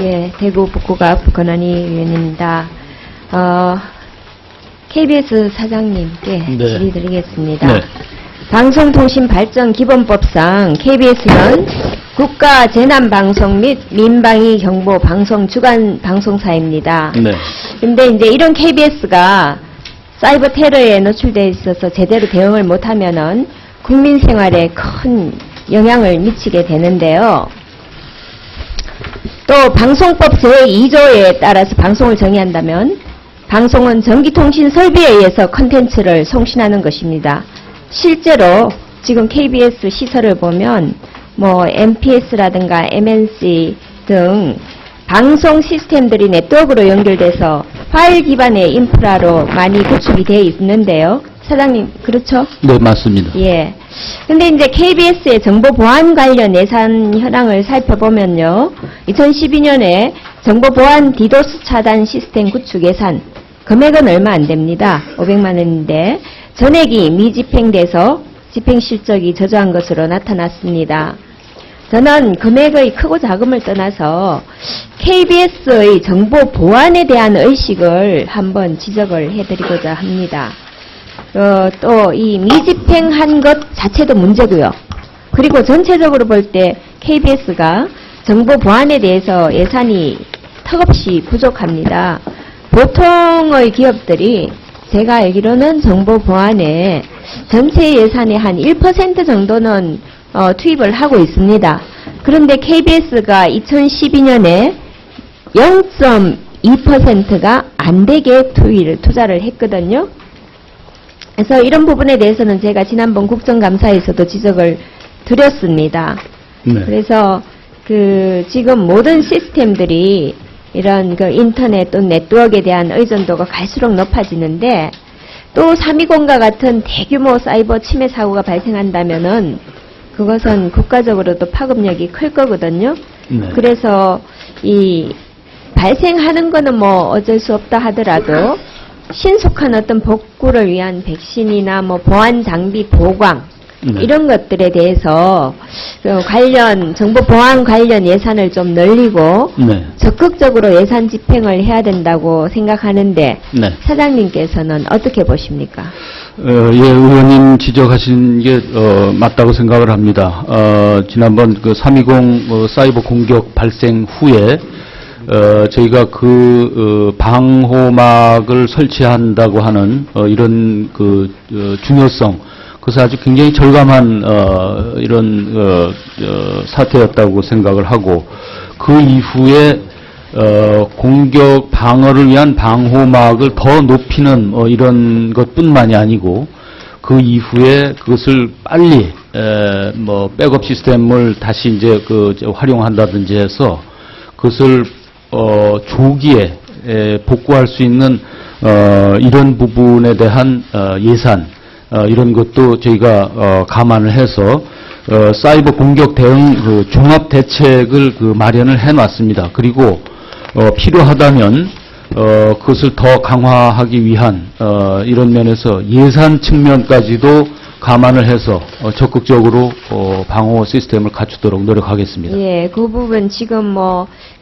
예, 대구 북구갑 권한희 의원입니다. KBS 사장님께 네. 질의드리겠습니다. 네. 방송통신발전기본법상 KBS는 국가재난방송 및 민방위 경보 방송 주간 방송사입니다. 네. 근데 이제 이런 KBS가 사이버 테러에 노출되어 있어서 제대로 대응을 못하면은 국민 생활에 큰 영향을 미치게 되는데요. 또 방송법 제2조에 따라서 방송을 정의한다면 방송은 전기통신 설비에 의해서 컨텐츠를 송신하는 것입니다. 실제로 지금 KBS 시설을 보면 뭐 MPS라든가 MNC 등 방송 시스템들이 네트워크로 연결돼서 파일 기반의 인프라로 많이 구축이 되어 있는데요. 사장님, 그렇죠? 네, 맞습니다. 예. 근데 이제 KBS의 정보 보안 관련 예산 현황을 살펴보면요. 2012년에 정보 보안 디도스 차단 시스템 구축 예산 금액은 얼마 안 됩니다. 500만 원인데 전액이 미집행돼서 집행 실적이 저조한 것으로 나타났습니다. 저는 금액의 크고 작음을 떠나서 KBS의 정보 보안에 대한 의식을 한번 지적을 해드리고자 합니다. 또 이 미집행한 것 자체도 문제고요. 그리고 전체적으로 볼 때 KBS가 정보 보안에 대해서 예산이 턱없이 부족합니다. 보통의 기업들이 제가 알기로는 정보 보안에 전체 예산의 한 1% 정도는 투입을 하고 있습니다. 그런데 KBS가 2012년에 0.2%가 안 되게 투자를 했거든요. 그래서 이런 부분에 대해서는 제가 지난번 국정감사에서도 지적을 드렸습니다. 네. 그래서 지금 모든 시스템들이 이런 인터넷 또는 네트워크에 대한 의존도가 갈수록 높아지는데 또 320과 같은 대규모 사이버 침해 사고가 발생한다면은 그것은 국가적으로도 파급력이 클 거거든요. 네. 그래서 이 발생하는 거는 뭐 어쩔 수 없다 하더라도 신속한 어떤 복구를 위한 백신이나 뭐 보안 장비 보강 네. 이런 것들에 대해서 관련 정보 보안 관련 예산을 좀 늘리고 네. 적극적으로 예산 집행을 해야 된다고 생각하는데 네. 사장님께서는 어떻게 보십니까? 예, 의원님 지적하신 게 맞다고 생각을 합니다. 지난번 320 사이버 공격 발생 후에 저희가 방호막을 설치한다고 하는 이런 중요성, 그래서 아주 굉장히 절감한 이런 사태였다고 생각을 하고, 그 이후에 공격 방어를 위한 방호막을 더 높이는 이런 것뿐만이 아니고, 그 이후에 그것을 빨리 백업 시스템을 다시 이제 활용한다든지 해서 그것을 조기에 복구할 수 있는 이런 부분에 대한 예산, 이런 것도 저희가 감안을 해서 사이버 공격 대응 종합 대책을 마련을 해놨습니다. 그리고 필요하다면 그것을 더 강화하기 위한 이런 면에서 예산 측면까지도 감안을 해서 적극적으로 방호 시스템을 갖추도록 노력하겠습니다. 예, 그 부분 지금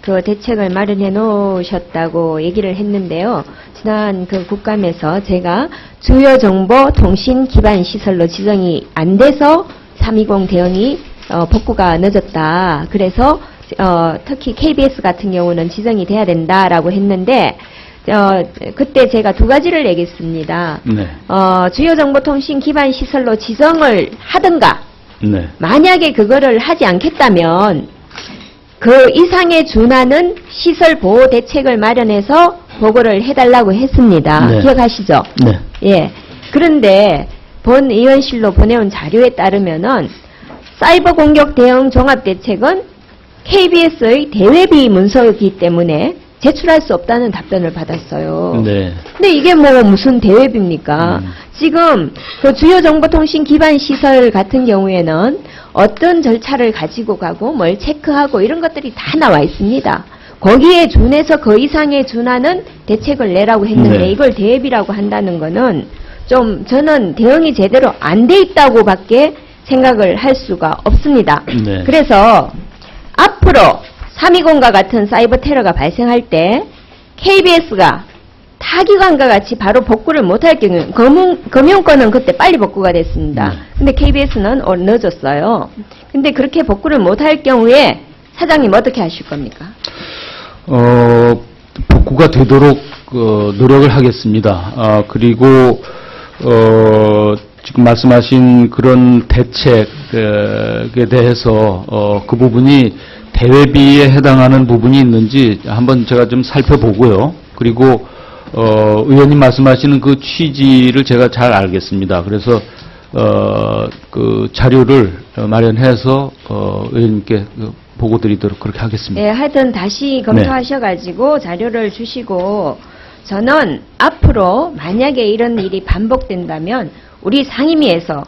대책을 마련해 놓으셨다고 얘기를 했는데요. 지난 국감에서 제가 주요 정보 통신 기반 시설로 지정이 안 돼서 320 대응이 복구가 늦었다. 그래서 특히 KBS 같은 경우는 지정이 돼야 된다라고 했는데 그때 제가 두 가지를 얘기했습니다. 네. 주요 정보 통신 기반 시설로 지정을 하든가, 네. 만약에 그거를 하지 않겠다면 그 이상에 준하는 시설 보호 대책을 마련해서 보고를 해달라고 했습니다. 네. 기억하시죠? 네. 예. 그런데 본 의원실로 보내온 자료에 따르면은 사이버 공격 대응 종합 대책은 KBS의 대외비 문서이기 때문에 제출할 수 없다는 답변을 받았어요. 네. 근데 이게 무슨 대외비입니까? 지금 주요 정보통신 기반 시설 같은 경우에는 어떤 절차를 가지고 가고 뭘 체크하고 이런 것들이 다 나와 있습니다. 거기에 준해서 그 이상에 준하는 대책을 내라고 했는데 네. 이걸 대외비라고 한다는 거는 좀 저는 대응이 제대로 안 돼 있다고밖에 생각을 할 수가 없습니다. 네. 그래서 앞으로 320과 같은 사이버 테러가 발생할 때 KBS가 타기관과 같이 바로 복구를 못할 경우, 금융권은 그때 빨리 복구가 됐습니다. 근데 KBS는 늦었어요. 근데 그렇게 복구를 못할 경우에 사장님 어떻게 하실 겁니까? 복구가 되도록 노력을 하겠습니다. 그리고 지금 말씀하신 그런 대책에 대해서 그 부분이 대외비에 해당하는 부분이 있는지 한번 제가 좀 살펴보고요. 그리고 의원님 말씀하시는 그 취지를 제가 잘 알겠습니다. 그래서 그 자료를 마련해서 의원님께 보고드리도록 그렇게 하겠습니다. 네, 하여튼 다시 검토하셔가지고 자료를 주시고, 저는 앞으로 만약에 이런 일이 반복된다면 우리 상임위에서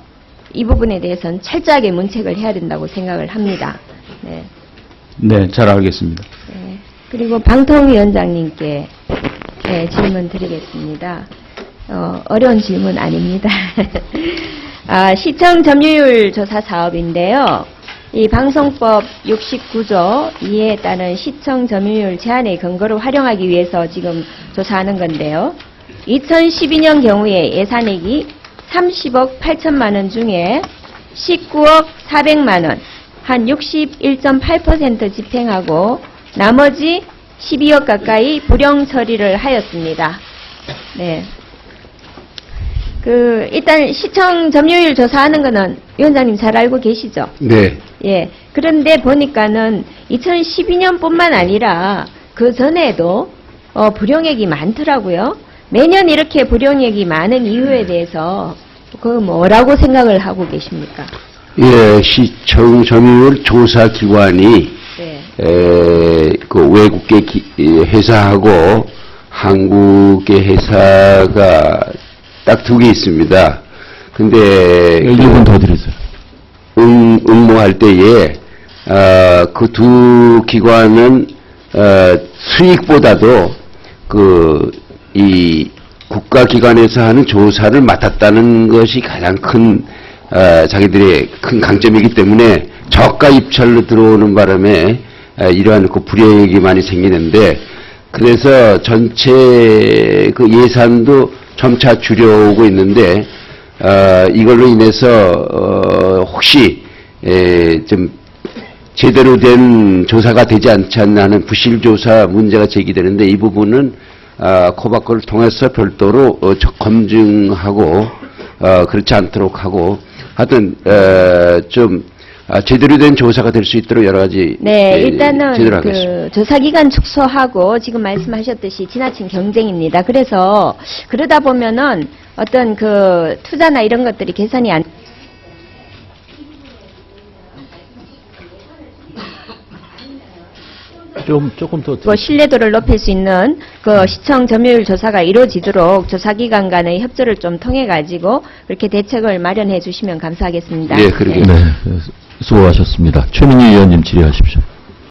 이 부분에 대해서는 철저하게 문책을 해야 된다고 생각을 합니다. 네. 네, 잘 알겠습니다. 네. 그리고 방통위원장님께 질문 드리겠습니다. 어려운 질문 아닙니다. 시청 점유율 조사 사업인데요. 이 방송법 69조 2에 따른 시청 점유율 제한의 근거로 활용하기 위해서 지금 조사하는 건데요. 2012년 경우에 예산액이 30억 8천만 원 중에 19억 400만 원, 한 61.8% 집행하고 나머지 12억 가까이 불용 처리를 하였습니다. 네. 일단 시청 점유율 조사하는 거는 위원장님 잘 알고 계시죠? 네. 예. 그런데 보니까는 2012년뿐만 아니라 그 전에도 불용액이 많더라고요. 매년 이렇게 불용액이 많은 이유에 대해서 뭐라고 생각을 하고 계십니까? 예, 시청 점유율 조사 기관이 네. 그 외국계 회사하고 한국의 회사가 딱 두 개 있습니다. 근데 1분 더 드리세요. 응모할 때에 그 두 기관은 수익보다도 이 국가기관에서 하는 조사를 맡았다는 것이 가장 큰 자기들의 큰 강점이기 때문에 저가 입찰로 들어오는 바람에 이러한 그 불이익이 많이 생기는데, 그래서 전체 그 예산도 점차 줄여오고 있는데 이걸로 인해서 혹시 좀 제대로 된 조사가 되지 않지 않나 하는 부실조사 문제가 제기되는데, 이 부분은 코바코를 통해서 별도로 검증하고 그렇지 않도록 하고, 하여튼 좀 제대로 된 조사가 될 수 있도록 여러 가지 네, 일단은 제대로 하겠습니다. 조사기간 축소하고 지금 말씀하셨듯이 지나친 경쟁입니다. 그래서 그러다 보면은 어떤 투자나 이런 것들이 개선이 안 조금 더. 신뢰도를 높일 수 있는 시청 점유율 조사가 이루어지도록 조사기관 간의 협조를 좀 통해 가지고 그렇게 대책을 마련해 주시면 감사하겠습니다. 네, 그러게요. 네, 수고하셨습니다. 최민희 의원님 질의하십시오.